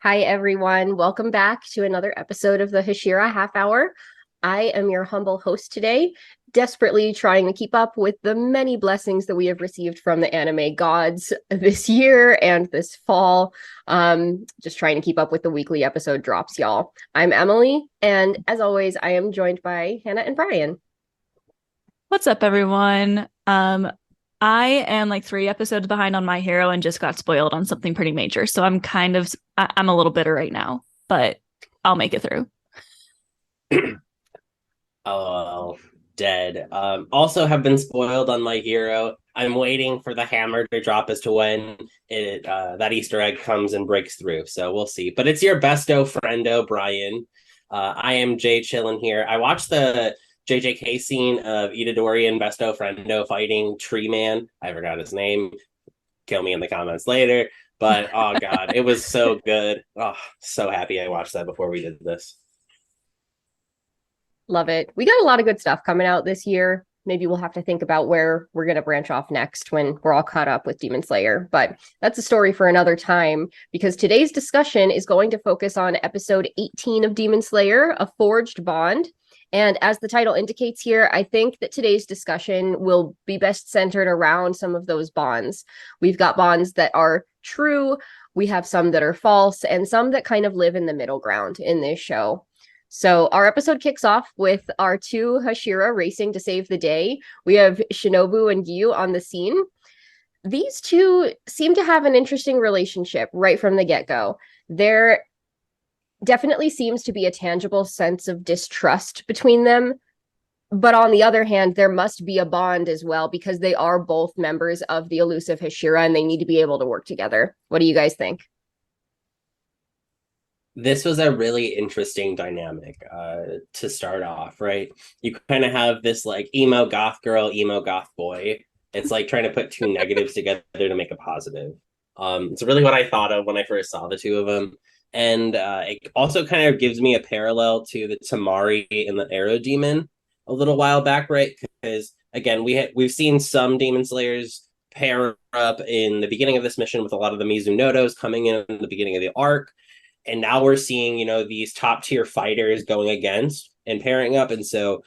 Hi, everyone. Welcome back to another episode of the Hashira Half Hour. I am your humble host today, desperately trying to keep up with the many blessings that we have received from the anime gods this year and this fall. Just trying to keep up with the weekly episode drops, y'all. I'm Emily, and as always, I am joined by Hana and Bryan. What's up, everyone? I am like 3 episodes behind on My Hero and just got spoiled on something pretty major. So I'm a little bitter right now, but I'll make it through. Oh, dead. Also have been spoiled on My Hero. I'm waiting for the hammer to drop as to when that Easter egg comes and breaks through. So we'll see. But it's your besto friendo, Brian. I am Jay chilling here. I watched the JJK scene of Itadori and besto friendo fighting Tree Man. I forgot his name. Kill me in the comments later. But oh god, it was so good. Oh, so happy I watched that before we did this. Love it. We got a lot of good stuff coming out this year. Maybe we'll have to think about where we're going to branch off next when we're all caught up with Demon Slayer. But that's a story for another time because today's discussion is going to focus on episode 18 of Demon Slayer, A Forged Bond. And as the title indicates here, I think that today's discussion will be best centered around some of those bonds. We've got bonds that are true, we have some that are false, and some that kind of live in the middle ground in this show. So our episode kicks off with our two Hashira racing to save the day. We have Shinobu and Gyu on the scene. These two seem to have an interesting relationship right from the get-go. There definitely seems to be a tangible sense of distrust between them. But on the other hand, there must be a bond as well because they are both members of the elusive Hashira and they need to be able to work together. What do you guys think? This was a really interesting dynamic to start off, right? You kind of have this like emo goth girl, emo goth boy. It's like trying to put two negatives together to make a positive. It's really what I thought of when I first saw the two of them. And it also kind of gives me a parallel to the Tamari and the Arrow Demon a little while back, right? Because again, we've seen some Demon Slayers pair up in the beginning of this mission with a lot of the Mizunotos coming in the beginning of the arc, and now we're seeing these top tier fighters going against and pairing up. And so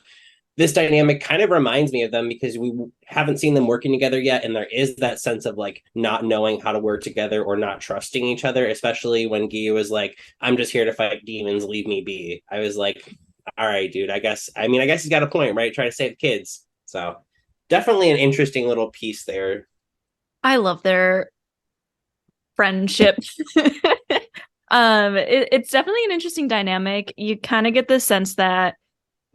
this dynamic kind of reminds me of them because we haven't seen them working together yet, and there is that sense of like not knowing how to work together or not trusting each other, especially when Gyu was like, I'm just here to fight demons, leave me be. I was like, all right, dude, I guess he's got a point, right? Try to save kids. So definitely an interesting little piece there. I love their friendship. It's definitely an interesting dynamic. You kind of get the sense that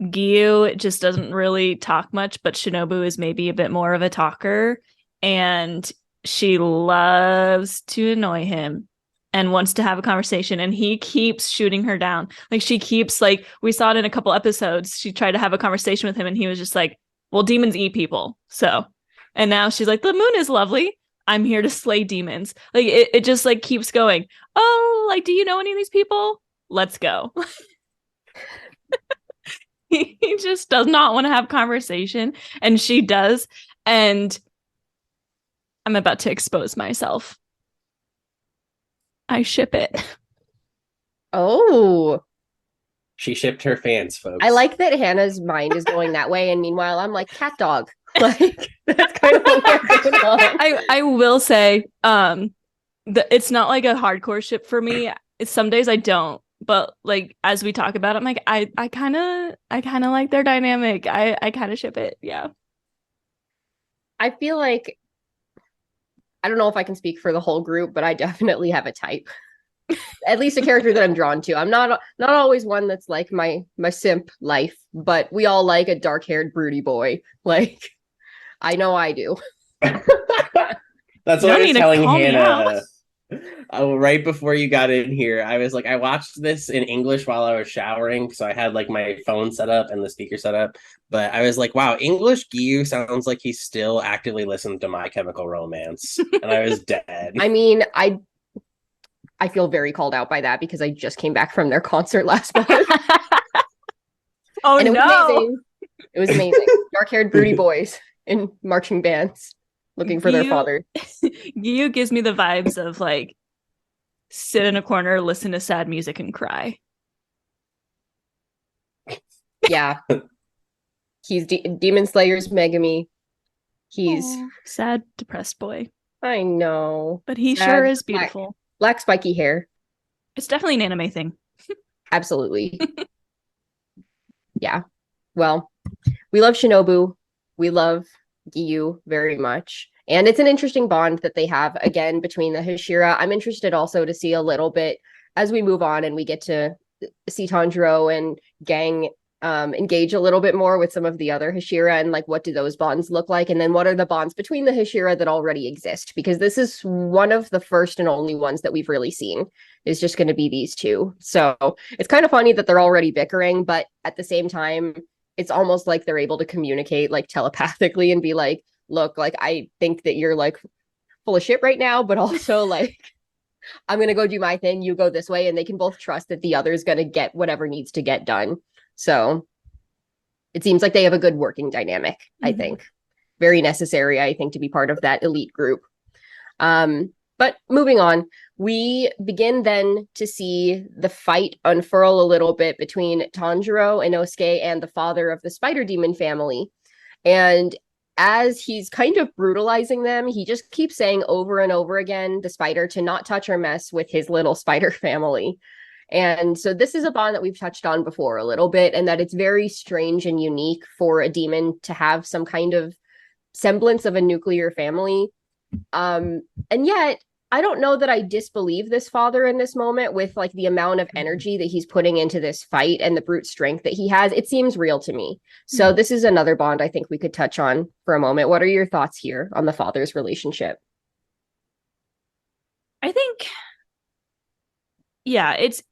Gyu just doesn't really talk much, but Shinobu is maybe a bit more of a talker, and she loves to annoy him and wants to have a conversation, and he keeps shooting her down. Like she keeps like we saw it in a couple episodes. She tried to have a conversation with him, and he was just like, "Well, demons eat people, so." And now she's like, "The moon is lovely. I'm here to slay demons." Like it just like keeps going. Oh, like, do you know any of these people? Let's go. He just does not want to have conversation, and she does. And I'm about to expose myself. I ship it. Oh, She shipped her fans, I folks. like that Hannah's mind is going that way, and meanwhile, I'm like cat dog. Like that's kind of what we're going on. I will say, it's not like a hardcore ship for me. It's some days I don't, but like as we talk about it, I'm like I kind of like their dynamic. I kind of ship it. Yeah. I feel like I don't know if I can speak for the whole group, but I definitely have a type. At least a character that I'm drawn to. I'm not always one that's like my simp life, but we all like a dark-haired broody boy. Like I know I do. That's You what I don't was need to telling call me out. Hannah. Right before you got in here, I was like, I watched this in English while I was showering, so I had like my phone set up and the speaker set up. But I was like, wow, English Gyu sounds like he's still actively listening to My Chemical Romance, and I was dead. I mean, I feel very called out by that because I just came back from their concert last month. Oh And it was no. amazing. It was amazing. Dark-haired broody boys in marching bands looking for their Gyu father. Gyu gives me the vibes of like sit in a corner, listen to sad music, and cry. Yeah. He's Demon Slayer's Megami. He's Aww, sad, depressed boy. I know. But he Sad, sure is beautiful. Black spiky hair. It's definitely an anime thing. Absolutely. Yeah. Well, we love Shinobu. We love Giyu very much. And it's an interesting bond that they have again between the Hashira. I'm interested also to see a little bit as we move on and we get to see Tanjiro and Gang engage a little bit more with some of the other Hashira and like what do those bonds look like, and then what are the bonds between the Hashira that already exist, because this is one of the first and only ones that we've really seen is just going to be these two. So it's kind of funny that they're already bickering, but at the same time it's almost like they're able to communicate like telepathically and be like, look, like I think that you're like full of shit right now, but also like I'm going to go do my thing, you go this way, and they can both trust that the other is going to get whatever needs to get done. So it seems like they have a good working dynamic, I think. Very necessary, I think, to be part of that elite group. But moving on, we begin then to see the fight unfurl a little bit between Tanjiro, Inosuke, and the father of the spider demon family. And as he's kind of brutalizing them, he just keeps saying over and over again, the spider, to not touch or mess with his little spider family. And so this is a bond that we've touched on before a little bit, and that it's very strange and unique for a demon to have some kind of semblance of a nuclear family. And yet, I don't know that I disbelieve this father in this moment with like the amount of energy that he's putting into this fight and the brute strength that he has. It seems real to me. So this is another bond I think we could touch on for a moment. What are your thoughts here on the father's relationship? I think, yeah, it's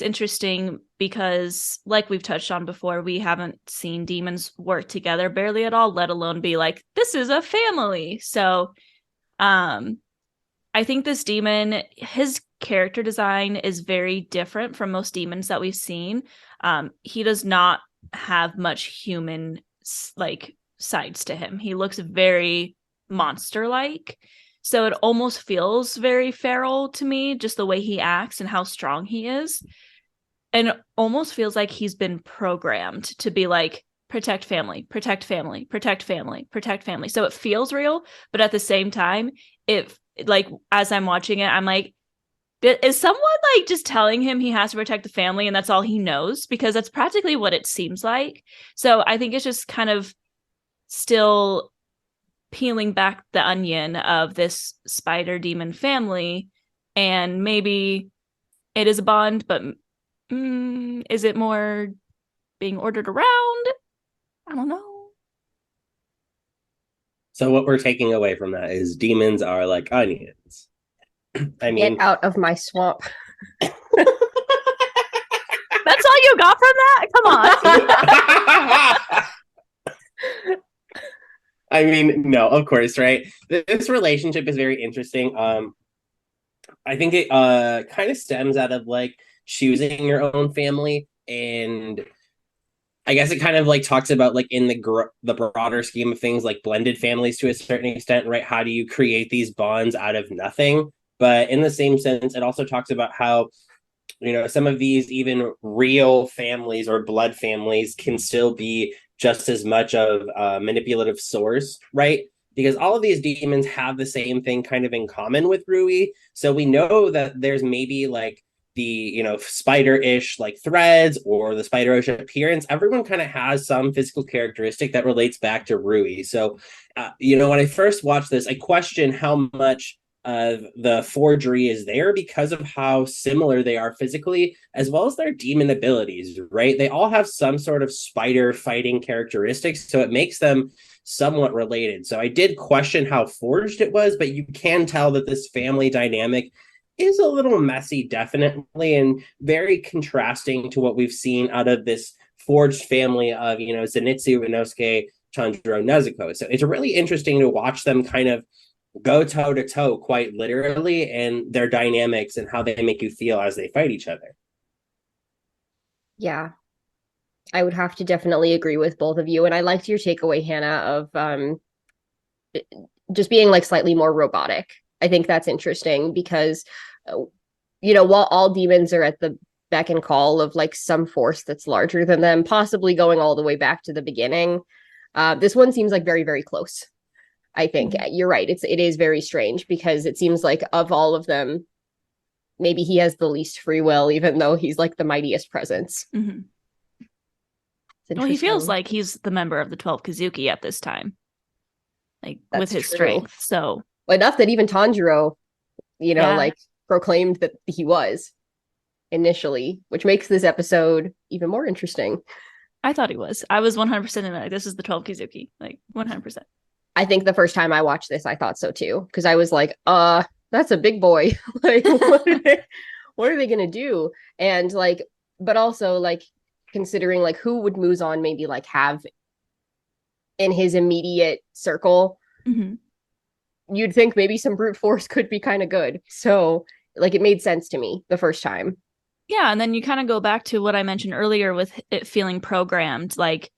interesting because, like we've touched on before, we haven't seen demons work together barely at all, let alone be like, this is a family. So, I think this demon, his character design is very different from most demons that we've seen. He does not have much human like sides to him. He looks very monster-like. So it almost feels very feral to me, just the way he acts and how strong he is. And it almost feels like he's been programmed to be like, protect family, protect family, protect family, protect family. So it feels real, but at the same time, it like as I'm watching it, I'm like, is someone like just telling him he has to protect the family and that's all he knows? Because that's practically what it seems like. So I think it's just kind of still peeling back the onion of this spider demon family, and maybe it is a bond, but is it more being ordered around? I don't know. So what we're taking away from that is demons are like onions. I mean, get out of my swamp. That's all you got from that? Come on. I mean, no, of course, right? This relationship is very interesting. I think it kind of stems out of like choosing your own family, and I guess it kind of like talks about like in the broader scheme of things, like blended families to a certain extent, right? How do you create these bonds out of nothing? But in the same sense, it also talks about how, you know, some of these even real families or blood families can still be just as much of a manipulative source, right? Because all of these demons have the same thing kind of in common with Rui. So we know that there's maybe like the, you know, spider-ish like threads or the spider-ish appearance. Everyone kind of has some physical characteristic that relates back to Rui. So, you know, when I first watched this, I questioned how much the forgery is there because of how similar they are physically, as well as their demon abilities, right? They all have some sort of spider fighting characteristics, so it makes them somewhat related. So I did question how forged it was, but you can tell that this family dynamic is a little messy, definitely, and very contrasting to what we've seen out of this forged family of, you know, Zenitsu, Inosuke, Tanjiro, Nezuko. So it's really interesting to watch them kind of go toe to toe quite literally, and their dynamics and how they make you feel as they fight each other. Yeah, I would have to definitely agree with both of you. And I liked your takeaway, Hannah, of just being like slightly more robotic. I think that's interesting because while all demons are at the beck and call of like some force that's larger than them, possibly going all the way back to the beginning, this one seems like very, very close. I think you're right. It is very strange because it seems like of all of them, maybe he has the least free will, even though he's like the mightiest presence. Mm-hmm. Well, he feels like he's the member of the 12 Kazuki at this time, like that's with his strength. So enough that even Tanjiro, like proclaimed that he was initially, which makes this episode even more interesting. I thought he was. I was 100% in it. This is the 12 Kazuki, like 100%. I think the first time I watched this, I thought so too, because I was like, that's a big boy. Like, what are they gonna do? And like, but also like considering like who would Muzan maybe like have in his immediate circle, you'd think maybe some brute force could be kind of good. So like it made sense to me the first time. Yeah, and then you kind of go back to what I mentioned earlier with it feeling programmed, like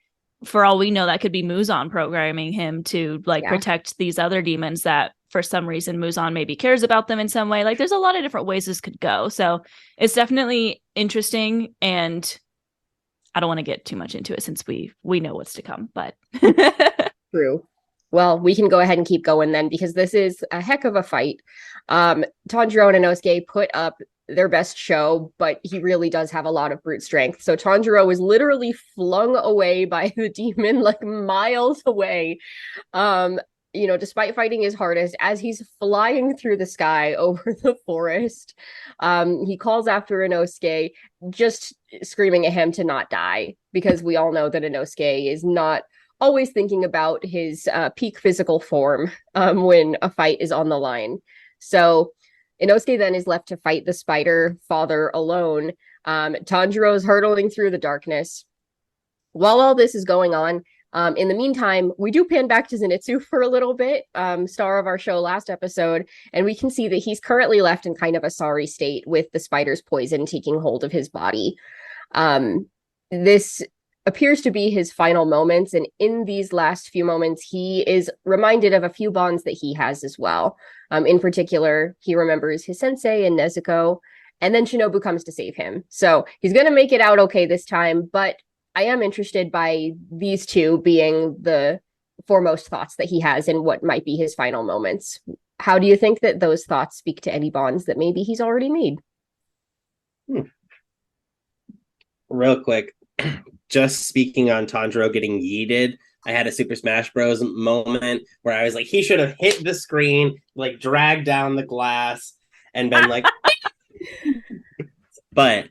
for all we know, that could be Muzan programming him to like protect these other demons that for some reason Muzan maybe cares about them in some way. Like there's a lot of different ways this could go. So it's definitely interesting, and I don't want to get too much into it since we know what's to come, but True. Well, we can go ahead and keep going then, because this is a heck of a fight. Tanjiro and Inosuke put up their best show, but he really does have a lot of brute strength. So Tanjiro is literally flung away by the demon like miles away. Despite fighting his hardest, as he's flying through the sky over the forest, he calls after Inosuke, just screaming at him to not die, because we all know that Inosuke is not always thinking about his peak physical form when a fight is on the line. So Inosuke then is left to fight the spider father alone. Tanjiro is hurtling through the darkness. While all this is going on, in the meantime, we do pan back to Zenitsu for a little bit, star of our show last episode, and we can see that he's currently left in kind of a sorry state with the spider's poison taking hold of his body. This appears to be his final moments, and in these last few moments, he is reminded of a few bonds that he has as well. In particular, he remembers his sensei and Nezuko, and then Shinobu comes to save him. So he's going to make it out okay this time, but I am interested by these two being the foremost thoughts that he has in what might be his final moments. How do you think that those thoughts speak to any bonds that maybe he's already made? Real quick, just speaking on Tanjiro getting yeeted, I had a Super Smash Bros. Moment where I was like, he should have hit the screen, like dragged down the glass, and been like, but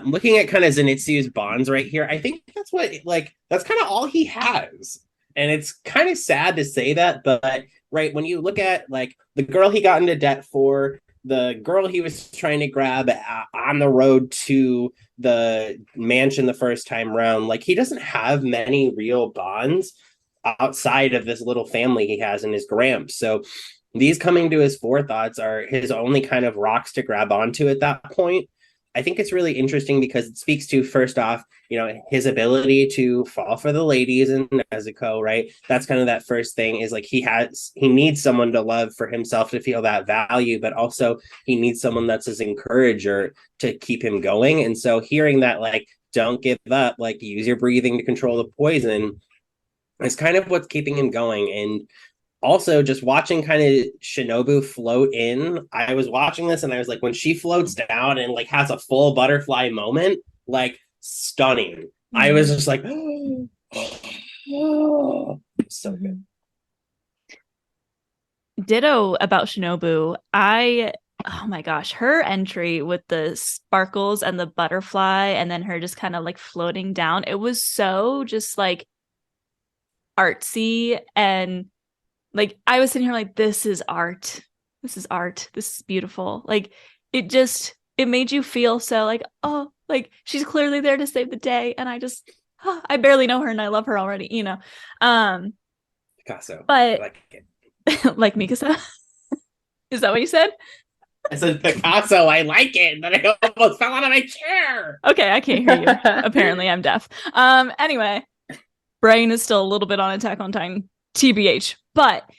looking at kind of Zenitsu's bonds right here, I think that's kind of all he has. And it's kind of sad to say that, but right, when you look at like the girl he got into debt for, the girl he was trying to grab on the road to the mansion the first time round, like he doesn't have many real bonds outside of this little family he has in his gramps. So these coming to his forethoughts are his only kind of rocks to grab onto at that point. I think it's really interesting because it speaks to, first off, his ability to fall for the ladies in Nezuko, right? That's kind of that first thing, is like he needs someone to love for himself to feel that value, but also he needs someone that's his encourager to keep him going. And so hearing that, like, don't give up, like use your breathing to control the poison, is kind of what's keeping him going. And also just watching kind of Shinobu float in, I was watching this and I was like, when she floats down and like has a full butterfly moment, like stunning. I was just like, oh, so good. Ditto about Shinobu. Oh my gosh, her entry with the sparkles and the butterfly and then her just kind of like floating down, it was so just like artsy, and like I was sitting here like, this is art. This is art. This is beautiful. Like it made you feel so like, oh, like she's clearly there to save the day, and I barely know her and I love her already, Picasso. But I like it. Like Mikasa. Is that what you said? I said Picasso, I like it, but I almost fell out of my chair. Okay, I can't hear you. Apparently I'm deaf. Anyway, brain is still a little bit on Attack on Titan, TBH. But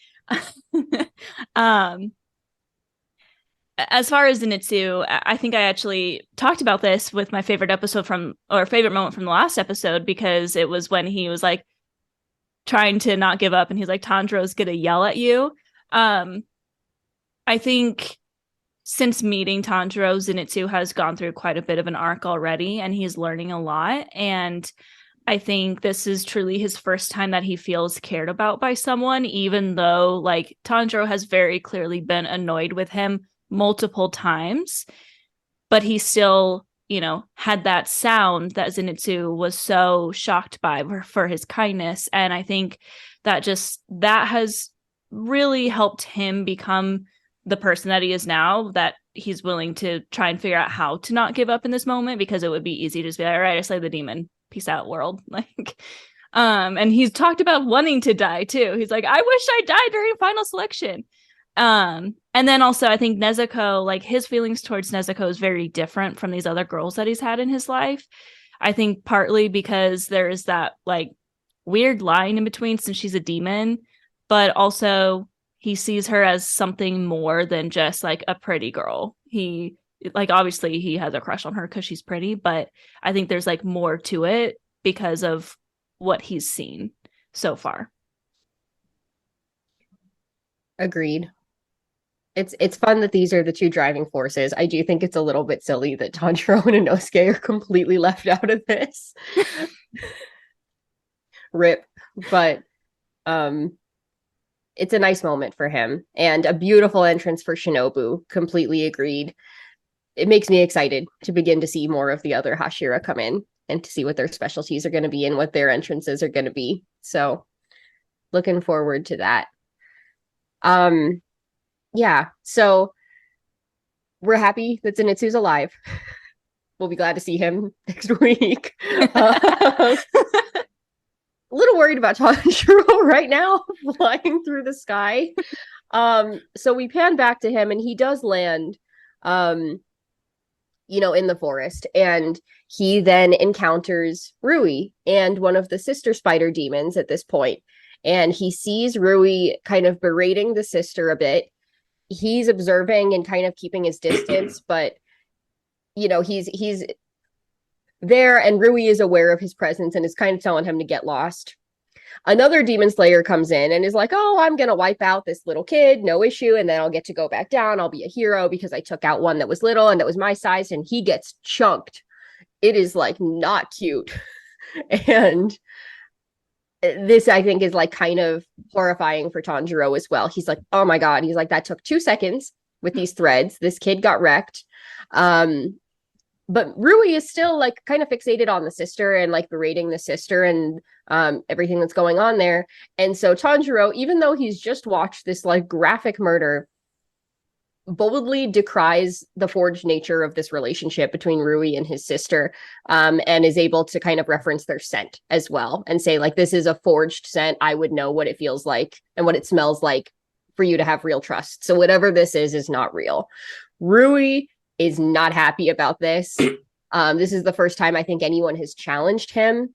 as far as Zenitsu, I think I actually talked about this with my favorite favorite moment from the last episode, because it was when he was like trying to not give up and he's like, Tanjiro's gonna yell at you. I think since meeting Tanjiro, Zenitsu has gone through quite a bit of an arc already, and he's learning a lot. And I think this is truly his first time that he feels cared about by someone, even though like Tanjiro has very clearly been annoyed with him multiple times, but he still, had that sound that Zenitsu was so shocked by for his kindness. And I think that has really helped him become the person that he is now, that he's willing to try and figure out how to not give up in this moment, because it would be easy to just be like, all right, I slayed the demon. Peace out, world. And he's talked about wanting to die too. He's like, I wish I died during final selection. And then also I think Nezuko, like his feelings towards Nezuko is very different from these other girls that he's had in his life. I think partly because there is that like weird line in between, since she's a demon, but also he sees her as something more than just like a pretty girl. He like, obviously he has a crush on her because she's pretty, but I think there's like more to it because of what he's seen so far. Agreed. It's fun that these are the two driving forces. I do think it's a little bit silly that Tanjiro and Inosuke are completely left out of this. Rip. But it's a nice moment for him, and a beautiful entrance for Shinobu. Completely agreed. It makes me excited to begin to see more of the other Hashira come in and to see what their specialties are going to be and what their entrances are going to be. So looking forward to that. Yeah, so we're happy that Zenitsu's alive. We'll be glad to see him next week. A little worried about Tanjiro right now, flying through the sky. So we pan back to him, and he does land, in the forest, and he then encounters Rui and one of the sister spider demons at this point, and he sees Rui kind of berating the sister a bit. He's observing and kind of keeping his distance, but he's there, and Rui is aware of his presence and is kind of telling him to get lost. Another demon slayer comes in and is like, oh, I'm gonna wipe out this little kid, no issue, and then I'll get to go back down. I'll be a hero because I took out one that was little and that was my size, and he gets chunked. It is like not cute. And this, I think, is like kind of horrifying for Tanjiro as well. He's like, oh my God. He's like, that took 2 seconds with these threads. This kid got wrecked. But Rui is still like kind of fixated on the sister and like berating the sister and everything that's going on there. And so Tanjiro, even though he's just watched this like graphic murder, boldly decries the forged nature of this relationship between Rui and his sister, and is able to kind of reference their scent as well and say, like, this is a forged scent. I would know what it feels like and what it smells like for you to have real trust. So whatever this is not real. Rui is not happy about this. This is the first time I think anyone has challenged him.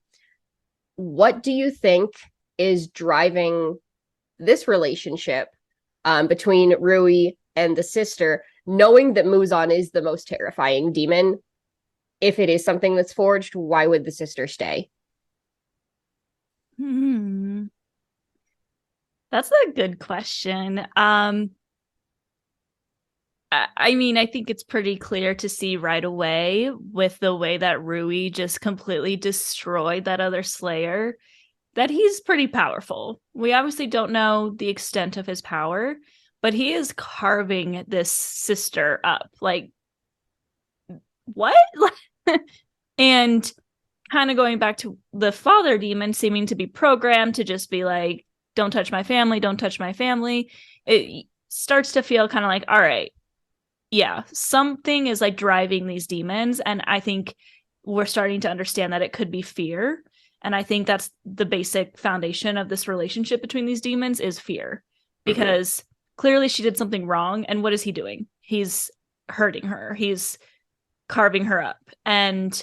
What do you think is driving this relationship between Rui and the sister, knowing that Muzan is the most terrifying demon? If it is something that's forged, why would the sister stay? That's a good question. I mean, I think it's pretty clear to see right away with the way that Rui just completely destroyed that other Slayer that he's pretty powerful. We obviously don't know the extent of his power, but he is carving this sister up. Like, what? And kind of going back to the father demon seeming to be programmed to just be like, don't touch my family, don't touch my family. It starts to feel kind of like, all right, yeah, something is like driving these demons. And I think we're starting to understand that it could be fear. And I think that's the basic foundation of this relationship between these demons is fear. Because clearly she did something wrong. And what is he doing? He's hurting her. He's carving her up. And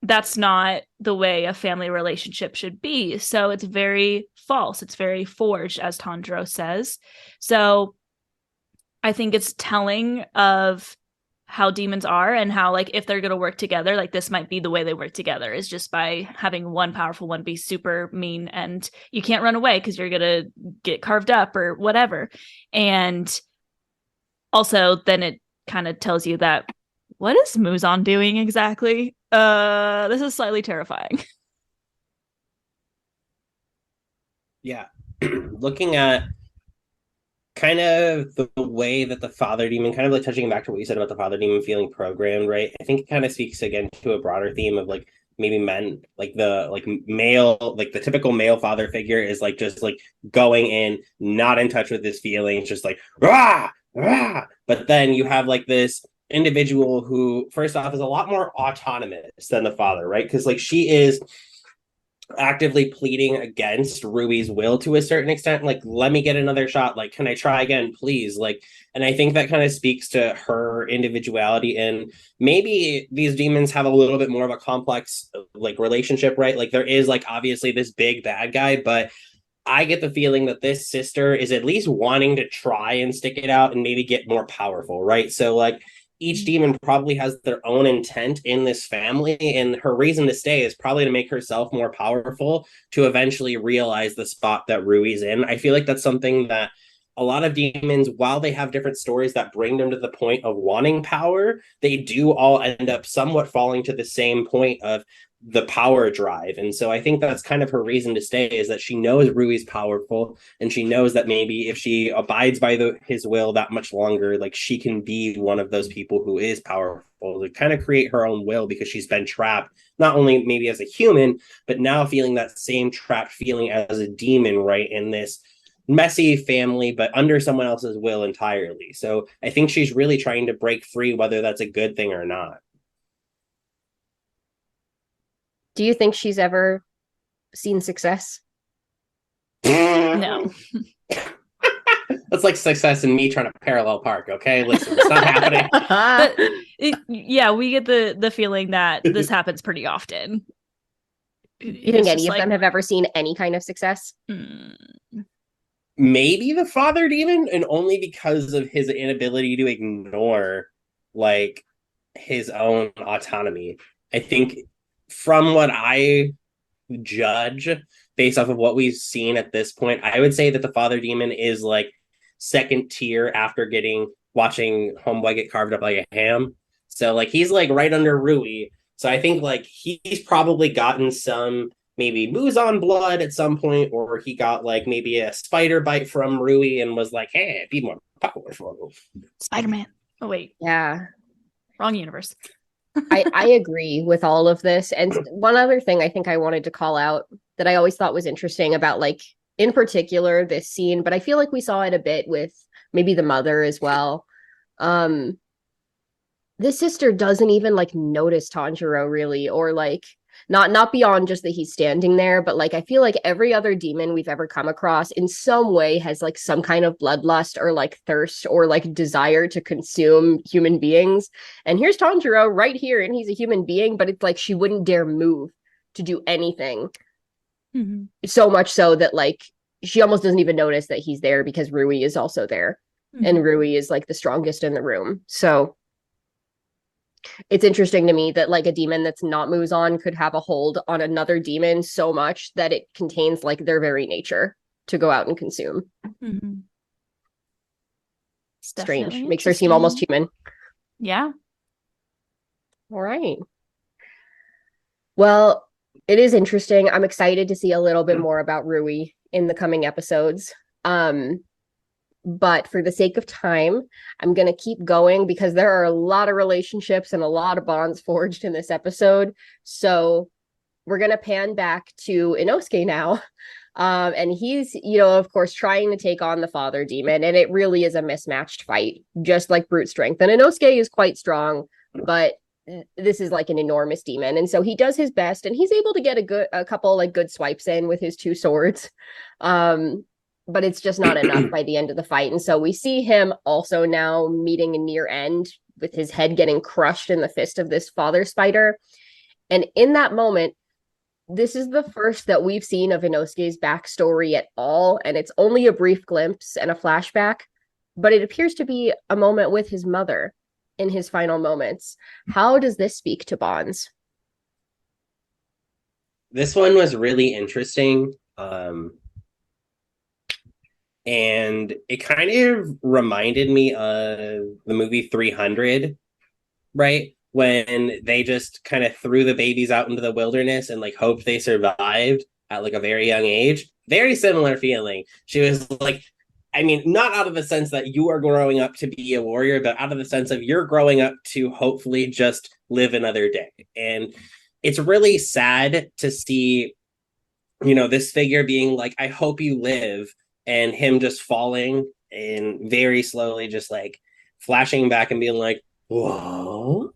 that's not the way a family relationship should be. So it's very false. It's very forged, as Tanjiro says. So I think it's telling of how demons are and how, like, if they're going to work together, like this might be the way they work together, is just by having one powerful one be super mean and you can't run away because you're going to get carved up or whatever. And also then it kind of tells you that, what is Muzan doing exactly? This is slightly terrifying. Yeah. Looking at kind of the way that the father demon, kind of like touching back to what you said about the father demon feeling programmed, right? I think it kind of speaks again to a broader theme of like maybe men, like the like male, like the typical male father figure is like just like going in, not in touch with his feelings, just like rah, rah. But then you have like this individual who, first off, is a lot more autonomous than the father, right? Because like she is actively pleading against Rui's will to a certain extent, like, let me get another shot, like, can I try again, please? Like, and I think that kind of speaks to her individuality, and maybe these demons have a little bit more of a complex like relationship, right? Like there is like obviously this big bad guy, but I get the feeling that this sister is at least wanting to try and stick it out and maybe get more powerful, right? So like each demon probably has their own intent in this family, and her reason to stay is probably to make herself more powerful to eventually realize the spot that Rui's in. I feel like that's something that a lot of demons, while they have different stories that bring them to the point of wanting power, they do all end up somewhat falling to the same point of the power drive. And so I think that's kind of her reason to stay, is that she knows Rui's powerful, and she knows that maybe if she abides by his will that much longer, like she can be one of those people who is powerful, to kind of create her own will, because she's been trapped, not only maybe as a human, but now feeling that same trapped feeling as a demon, right, in this messy family, but under someone else's will entirely. So I think she's really trying to break free, whether that's a good thing or not. Do you think she's ever seen success? No. That's like success in me trying to parallel park. Okay, listen, it's not happening. But yeah, we get the feeling that this happens pretty often. You think any of them have ever seen any kind of success? Maybe the father demon, and only because of his inability to ignore like his own autonomy. I think from what I judge based off of what we've seen at this point, I would say that the father demon is like second tier after watching Homeboy get carved up like a ham. So like he's like right under Rui. So I think like he's probably gotten some maybe Muzan blood at some point, or he got like maybe a spider bite from Rui and was like, hey, be more powerful. Spider-Man. Oh wait. Yeah. Wrong universe. I agree with all of this. And one other thing I think I wanted to call out that I always thought was interesting about, like, in particular, this scene, but I feel like we saw it a bit with maybe the mother as well. This sister doesn't even like notice Tanjiro really, or like not beyond just that he's standing there, but like I feel like every other demon we've ever come across in some way has like some kind of bloodlust or like thirst or like desire to consume human beings. And here's Tanjiro right here, and he's a human being, but it's like she wouldn't dare move to do anything. Mm-hmm. So much so that like she almost doesn't even notice that he's there, because Rui is also there. Mm-hmm. And Rui is like the strongest in the room. So it's interesting to me that like a demon that's not Muzan could have a hold on another demon so much that it contains like their very nature to go out and consume. Mm-hmm. Strange. Makes her seem almost human. Yeah. All right. Well, it is interesting. I'm excited to see a little bit more about Rui in the coming episodes. But for the sake of time, I'm going to keep going, because there are a lot of relationships and a lot of bonds forged in this episode. So we're going to pan back to Inosuke now. And he's, of course, trying to take on the father demon. And it really is a mismatched fight, just like brute strength. And Inosuke is quite strong, but this is like an enormous demon. And so he does his best, and he's able to get a couple like good swipes in with his two swords. But it's just not enough by the end of the fight. And so we see him also now meeting a near end, with his head getting crushed in the fist of this father spider. And in that moment, this is the first that we've seen of Inosuke's backstory at all. And it's only a brief glimpse and a flashback. but it appears to be a moment with his mother in his final moments. How does this speak to bonds? This one was really interesting. And it kind of reminded me of the movie 300, right? When they just kind of threw the babies out into the wilderness and like hoped they survived at like a very young age. Very similar feeling. She was like, I mean, not out of the sense that you are growing up to be a warrior, but out of the sense of you're growing up to hopefully just live another day. And it's really sad to see, you know, this figure being like, I hope you live, and him just falling and very slowly just like flashing back and being like, what?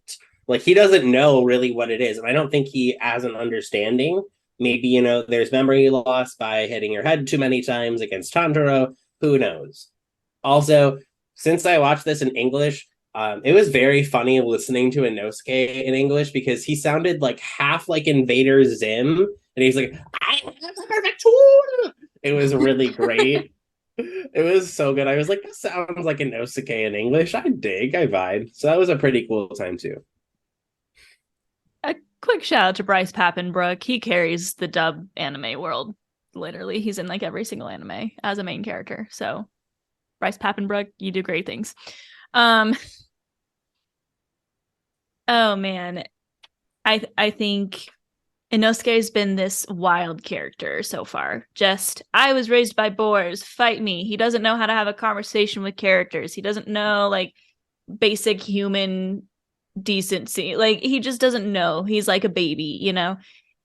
Like he doesn't know really what it is. And I don't think he has an understanding. Maybe, you know, there's memory loss by hitting your head too many times against Tanjiro. Who knows? Also, since I watched this in English, it was very funny listening to Inosuke in English because he sounded like half like Invader Zim. And he's like, I have the perfect tool. It was really great. It was so good. I was like, this sounds like Inosuke in English. I vibe. So that was a pretty cool time too. A quick shout out to Bryce Papenbrook. He carries the dub anime world. Literally, he's in like every single anime as a main character. So Bryce Papenbrook, you do great things. Oh man. I think Inosuke's been this wild character so far. Just, I was raised by boars, fight me. He doesn't know how to have a conversation with characters. He doesn't know like basic human decency. Like he just doesn't know. He's like a baby, you know?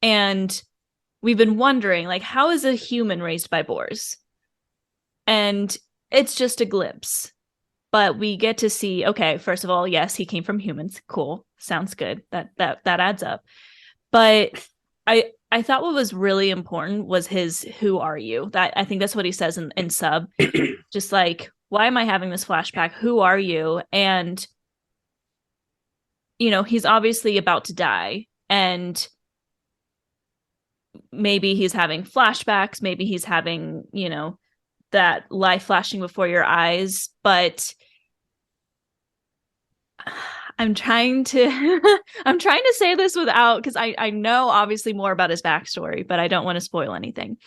And we've been wondering, like, how is a human raised by boars? And it's just a glimpse. But we get to see, okay, first of all, yes, he came from humans. Cool. Sounds good. That adds up. But I thought what was really important was his "Who are you?" That I think that's what he says in sub. Just like, why am I having this flashback? Who are you? And you know, he's obviously about to die, and maybe he's having flashbacks, maybe he's having, you know, that life flashing before your eyes, but I'm trying to say this without, because I know obviously more about his backstory, but I don't want to spoil anything.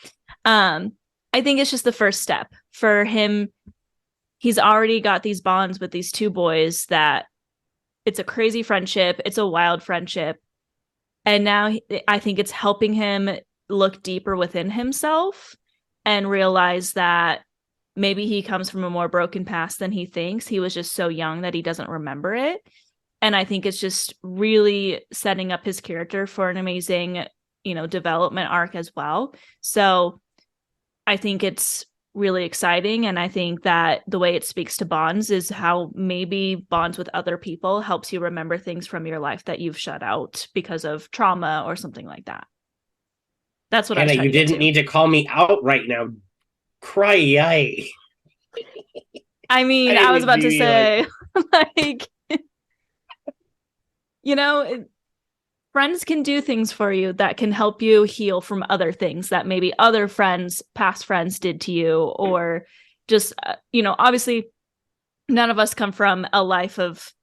I think it's just the first step for him. He's already got these bonds with these two boys that it's a crazy friendship. It's a wild friendship. And now I think it's helping him look deeper within himself and realize that maybe he comes from a more broken past than he thinks. He was just so young that he doesn't remember it. And I think it's just really setting up his character for an amazing, you know, development arc as well. So I think it's really exciting. And I think that the way it speaks to bonds is how maybe bonds with other people helps you remember things from your life that you've shut out because of trauma or something like that. That's what I was trying you to get didn't to. need to call me out right now. Cry. I mean, I was about to say, like you know, friends can do things for you that can help you heal from other things that maybe other friends, past friends did to you, or just, you know, obviously none of us come from a life of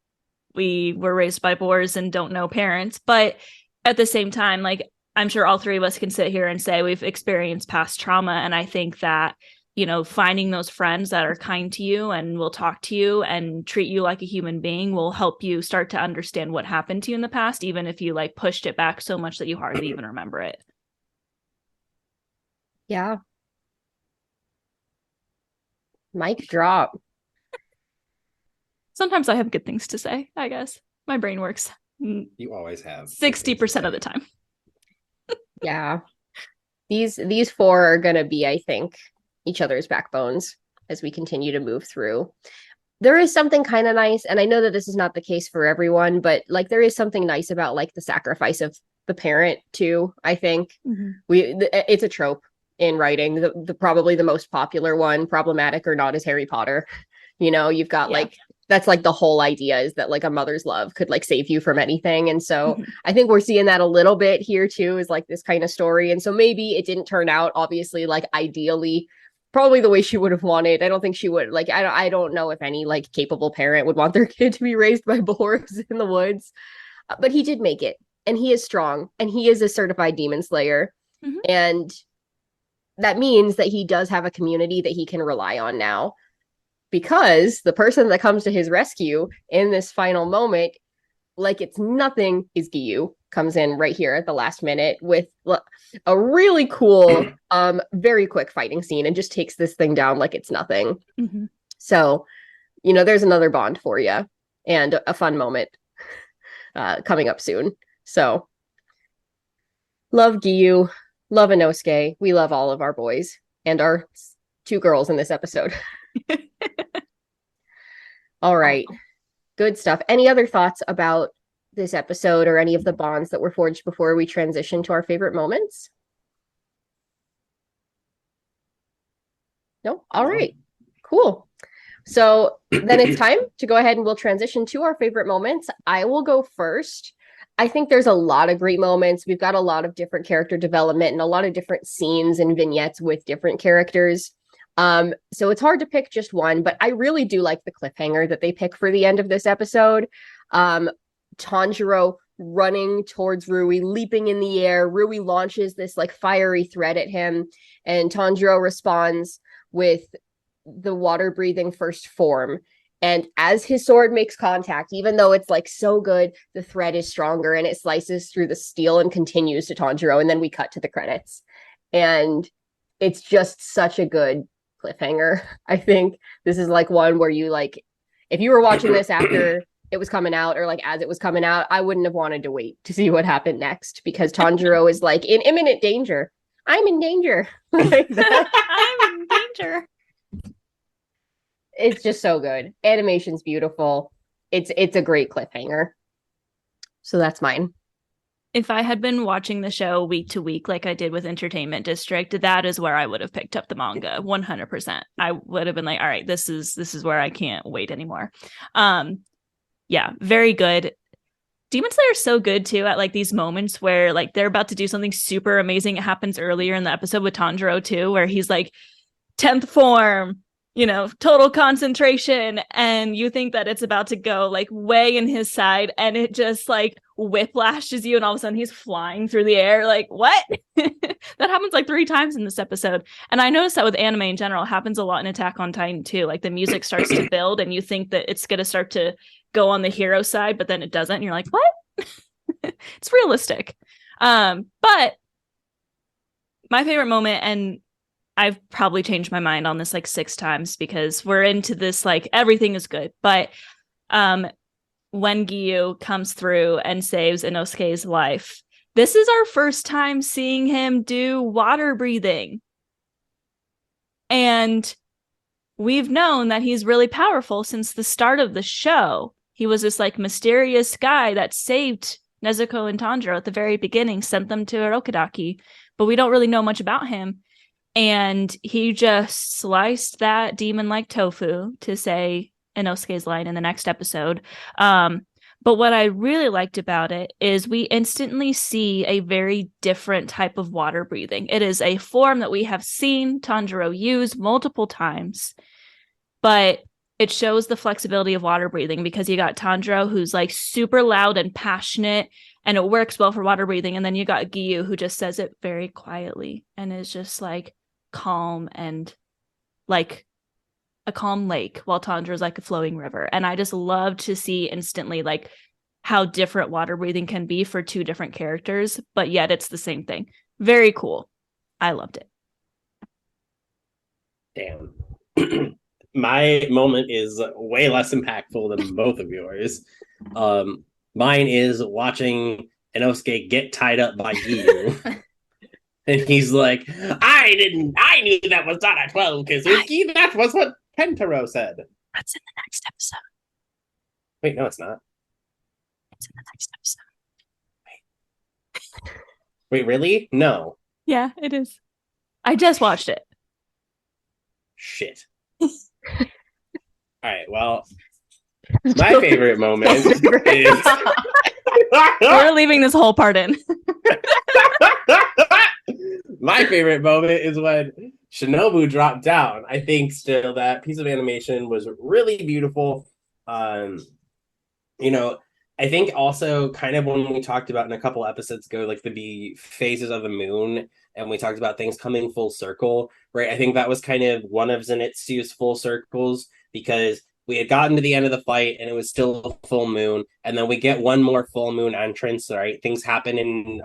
we were raised by boars and don't know parents. But at the same time, like, I'm sure all three of us can sit here and say we've experienced past trauma. And I think that, you know, finding those friends that are kind to you and will talk to you and treat you like a human being will help you start to understand what happened to you in the past, even if you like pushed it back so much that you hardly even remember it. Yeah. Mic drop. Sometimes I have good things to say, I guess. My brain works. You always have 60% of the time. Yeah. These four are going to be, I think, each other's backbones as we continue to move through. There is something kind of nice, and I know that this is not the case for everyone, but like there is something nice about like the sacrifice of the parent too. I think it's a trope in writing. The probably the most popular one, problematic or not, is Harry Potter. You know, you've got like that's like the whole idea is that like a mother's love could like save you from anything. And so I think we're seeing that a little bit here too, is like this kind of story. And so maybe it didn't turn out obviously like ideally probably the way she would have wanted. I don't think she would like. I don't know if any like capable parent would want their kid to be raised by boars in the woods. But he did make it, and he is strong, and he is a certified demon slayer, and that means that he does have a community that he can rely on now, because the person that comes to his rescue in this final moment, like it's nothing, is Giyu. Comes in right here at the last minute with a really cool, very quick fighting scene, and just takes this thing down like it's nothing. So, there's another bond for you, and a fun moment coming up soon. So, love Giyu, love Inosuke. We love all of our boys and our 2 girls in this episode. All right. Good stuff. Any other thoughts about this episode or any of the bonds that were forged before we transition to our favorite moments? No? All right. Cool. So then it's time to go ahead and we'll transition to our favorite moments. I will go first. I think there's a lot of great moments. We've got a lot of different character development and a lot of different scenes and vignettes with different characters. So it's hard to pick just one, but I really do like the cliffhanger that they pick for the end of this episode. Tanjiro running towards Rui, leaping in the air. Rui launches this like fiery thread at him, and Tanjiro responds with the water breathing first form. And as his sword makes contact, even though it's like so good, the thread is stronger and it slices through the steel and continues to Tanjiro. And then we cut to the credits. And it's just such a good cliffhanger. I think this is like one where you like, if you were watching this after it was coming out or like as it was coming out, I wouldn't have wanted to wait to see what happened next, because Tanjiro is like in imminent danger. I'm in danger. Like that. I'm in danger. It's just so good. Animation's beautiful. It's a great cliffhanger. So that's mine. If I had been watching the show week to week like I did with Entertainment District, that is where I would have picked up the manga 100%. I would have been like, all right, this is where I can't wait anymore. Yeah, very good. Demon Slayer is so good too at like these moments where like they're about to do something super amazing. It happens earlier in the episode with Tanjiro too, where he's like 10th form, total concentration, and you think that it's about to go like way in his side, and it just like whiplashes you, and all of a sudden he's flying through the air. Like, what? That happens like 3 times in this episode. And I noticed that with anime in general, it happens a lot in Attack on Titan too. Like the music starts to build and you think that it's going to start to go on the hero side, but then it doesn't, and you're like, what? It's realistic. But my favorite moment, and I've probably changed my mind on this like 6 times because we're into this like everything is good, but when Giyu comes through and saves Inosuke's life, this is our first time seeing him do water breathing, and we've known that he's really powerful since the start of the show. He was this like mysterious guy that saved Nezuko and Tanjiro at the very beginning, sent them to Aokidaki, but we don't really know much about him. And he just sliced that demon like tofu, to say Inosuke's line in the next episode. But what I really liked about it is we instantly see a very different type of water breathing. It is a form that we have seen Tanjiro use multiple times, but it shows the flexibility of water breathing because you got Tanjiro, who's like super loud and passionate, and it works well for water breathing. And then you got Giyu, who just says it very quietly and is just like calm and like a calm lake, while Tanjiro's like a flowing river. And I just love to see instantly like how different water breathing can be for 2 different characters, but yet it's the same thing. Very cool. I loved it. Damn. My moment is way less impactful than both of yours. Mine is watching Inosuke get tied up by Giyu. And he's like, I knew that was not a 12, because that was what Kentaro said. That's in the next episode. Wait, no, it's not. It's in the next episode. Wait, really? No. Yeah, it is. I just watched it. Shit. All right, well, my favorite moment is... We're leaving this whole part in. My favorite moment is when Shinobu dropped down. I think still that piece of animation was really beautiful. Um, you know, I think also kind of when we talked about in a couple episodes ago, like the phases of the moon, and we talked about things coming full circle, right? I think that was kind of one of Zenitsu's full circles because we had gotten to the end of the fight and it was still a full moon, and then we get one more full moon entrance, right? Things happen in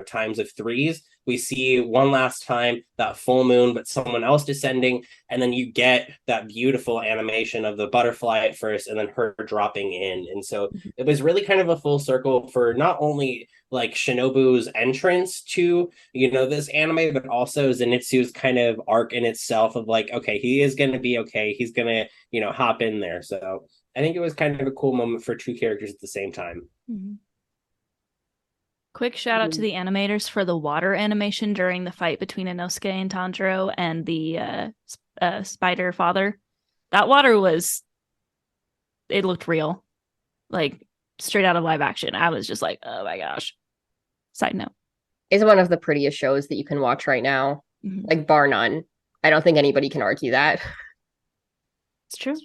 times of threes. We see one last time that full moon, but someone else descending, and then you get that beautiful animation of the butterfly at first and then her dropping in. And so it was really kind of a full circle for not only like Shinobu's entrance to this anime, but also Zenitsu's kind of arc in itself of like, okay, he is going to be okay, he's going to hop in there. So I think it was kind of a cool moment for two characters at the same time. Mm-hmm. Quick shout out to the animators for the water animation during the fight between Inosuke and Tanjiro and the spider father. That water it looked real, like straight out of live action. I was just like, oh my gosh. Side note. It's one of the prettiest shows that you can watch right now, like bar none. I don't think anybody can argue that. It's true.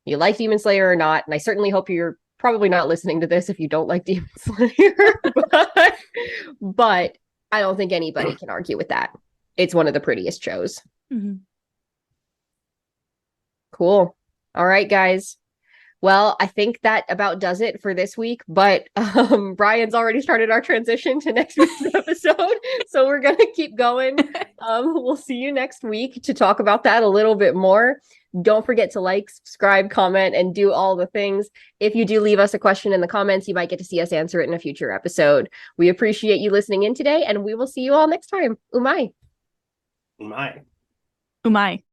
You like Demon Slayer or not, and I certainly hope you're probably not listening to this if you don't like Demon Slayer, but I don't think anybody can argue with that. It's one of the prettiest shows. Mm-hmm. Cool. All right, guys. Well, I think that about does it for this week, but Brian's already started our transition to next week's episode, so we're going to keep going. We'll see you next week to talk about that a little bit more. Don't forget to like, subscribe, comment, and do all the things. If you do leave us a question in the comments, you might get to see us answer it in a future episode. We appreciate you listening in today, and we will see you all next time. Umai. Umai. Umai.